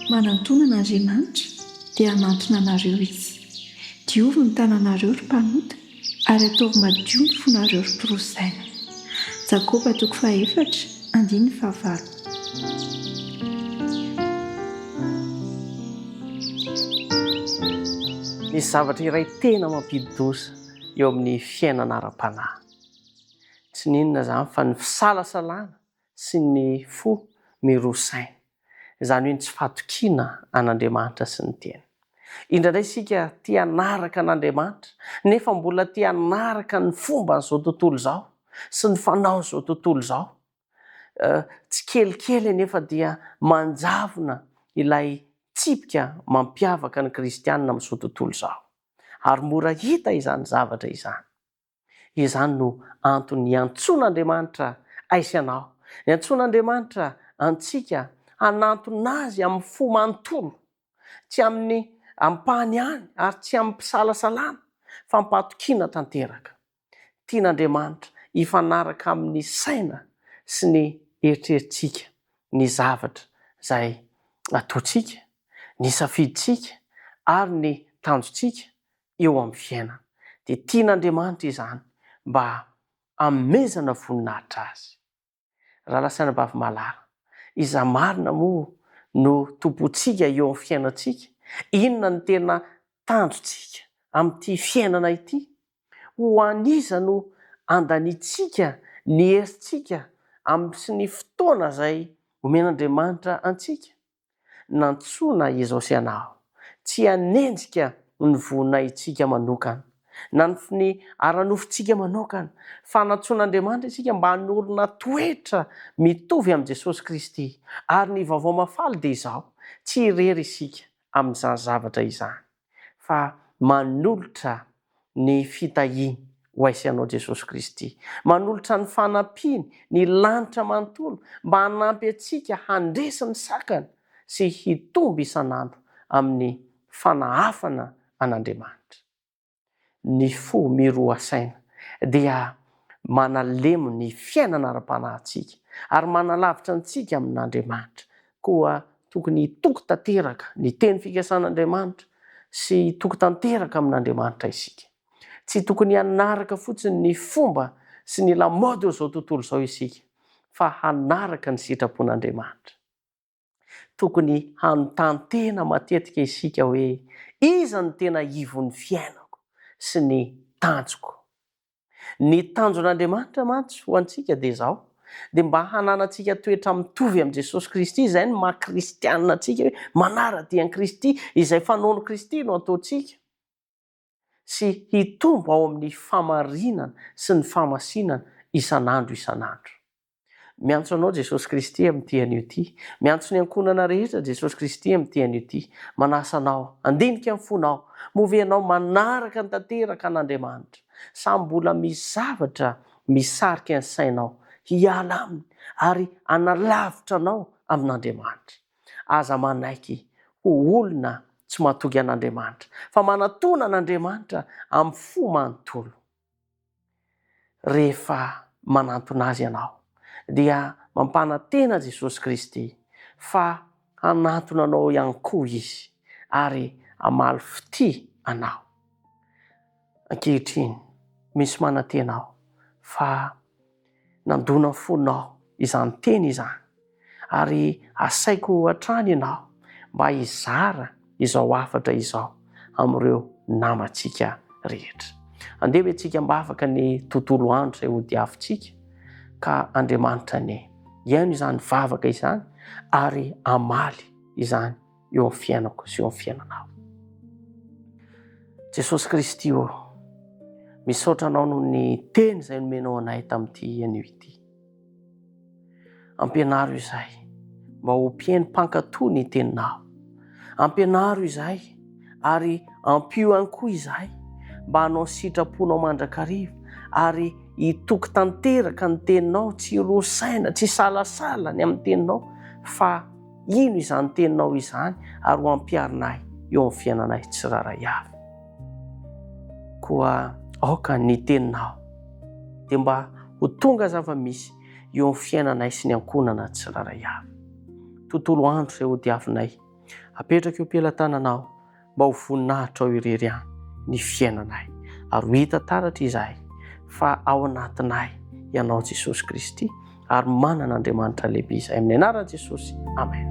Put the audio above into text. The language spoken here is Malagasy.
Manantonan'Andriamanitra dia hanantona anareo izy. Diovy ny tananareo ry mpanota ary ataovy madio ny fonareo ry mporosaina. Jakoba 4:1-5. Misy zavatra iray tena mampidi-doza eo amin'ny fiainana ara-panahy. Tsy ninona zany fa ny fisalasalana sy ny fo mirosaina. Izany hoe tsy fahatokiana an'Andriamanitra sy ny teny. Indraindray isika tia hanaraka an'Andriamanitra nefa mbola tia hanaraka ny fomba n'izao tontolo izao sy ny fanaon'izao tontolo izao. Tsy kelikely nefa dia manjavona ilay tsipika mampiavaka ny kristianina amin'izao tontolo izao. Ary mora hita izany zavatra izany. Izany no antony iantson'Andriamanitra aisanao. Iantson'Andriamanitra antsika hanantona azy amin'ny fo manontolo. Tsy amin'ny ampahany ihany ary tsy amin'ny mpisalasalana fa ampahatokiana tanteraka. Tian'Andriamanitra hifanaraka amin'ny saina sy ny eritreritsika ny zavatra izay ataontsika, ny safiditsika ary ny tanjontsika eo amin'ny fiainana. Dia tian'Andriamanitra izany mba amezana voninahitra azy. Raha lasaina bavy-mahalara, iza marina moa no tompontsika eo amin'ny fiainantsika? Inona ny tena tanjontsika amin'ity fiainana ity? Ho aniza no andanitsika ny herintsika sy ny fotoana izay omen'Andriamanitra antsika? Nantsoina izao sy anao, tsy hanenjika ny voninahitsika manokana, na ny ara-nofontsika manokana, fa nantsoin'Andriamanitra isika mba hanorina toetra mitovy amin'i Jesosy Kristy. Ary ny vaovao mafaly dia izao, tsy irery isika amin'izany zavatra izany, fa manolotra ny fitahiana ho aisanao Jesosy Kristy, manolotra ny fanampiany, ny lanitra manontolo mba hanampy antsika handresy ny sakana sy hitomby isanandro amin'ny fanahafana an'Andriamanitra. Ny fo miroa-saina dia manalemo ny fiainana ara-panahintsika ary manalavitra antsika amin'Andriamanitra. Koa tokony hitoko tanteraka ny teny fikasan'Andriamanitra sy hitoko tanteraka amin'Andriamanitra isika. Tsy tokony hanaraka fotsiny ny fomba sy ny lamaody izao tontolo izao isika, fa hanaraka ny sitrapon'Andriamanitra. Tokony hanontany tena matetika isika hoe iza ny tena ivon'ny fiainako sy ny tanjoko. Ny tanjon'Andriamanitra mantsy ho antsika dia izao, dia mba hananantsika toetra mitovy amin'i Jesosy Kristy, izay ny maha-kristianina antsika hoe manara-dian'i Kristy, izay fanaon'i Kristy no ataontsika, sy hitombo ao amin'ny famarinana sy ny famasinana isanandro isanandro. Miantso anao Jesosy Kristy amin'ity anio ity, miantso ny ankonana rehetra Jesosy Kristy amin'ity anio ity, manasa anao, andinika ny fonao, movy anao manaraka ny tanteraka an'Andriamanitra, samy mbola misy zavatra misarika ny sainao, hiala aminy ary analavitra anao amin'Andriamanitra. Aza manaiky ho olona tsy mahatoky an'Andriamanitra, fa manatona an'Andriamanitra amin'ny fo manontolo. Rehefa manantona azy ianao, dia mampanantena Jesosy Kristy, fa hanantona anao ihany koa izy ary hamaly fity anao. Ankehitriny misy manantena aho, fa nandona ny fonao izany teny izany, ary asaiko hatrany ianao mba hizara izao hafatra izao amin'ireo namantsika rehetra. Andeha hoe tsika mba afaka ny tontolo andro izay ho diavintsika, ka Andriamanitra ny iaino izany vavaka izany ary amaly izany eo amin'ny fiainako sy eo amin'ny fiainanao. Jesosy Kristy misaotra anao noho ny teny izay nomenao anay tamin'ity anio ity. Ampianaro izay mba ho mpihaino mpankatoy ny teninao. Ampianaro izay ary ampio ihany koa izay mba hanao sitraponao mandrakariva ary hitoko tanteraka ny teninao, tsy rosaina, tsy salasala ny amin'ny teninao, fa ino izany teninao izany ary ho ampiarinay eo amin'ny fiainanay tsiraray avy. Koa aoka ny teninao dia mba ho tonga zava-misy eo amin'ny fiainanay sy ny ankonana tsiraray avy. Tontolo andro izay ho diavinay, apetraka eo am-pelantananao mba ho voninahitra ao irery any ny fiainanay, ary ho hita taratra izahay fa ao anatinay ianao Jesosy Kristy, ary manana Andriamanitra lehibe izahay amin'ny anaran'i Jesosy. Amen.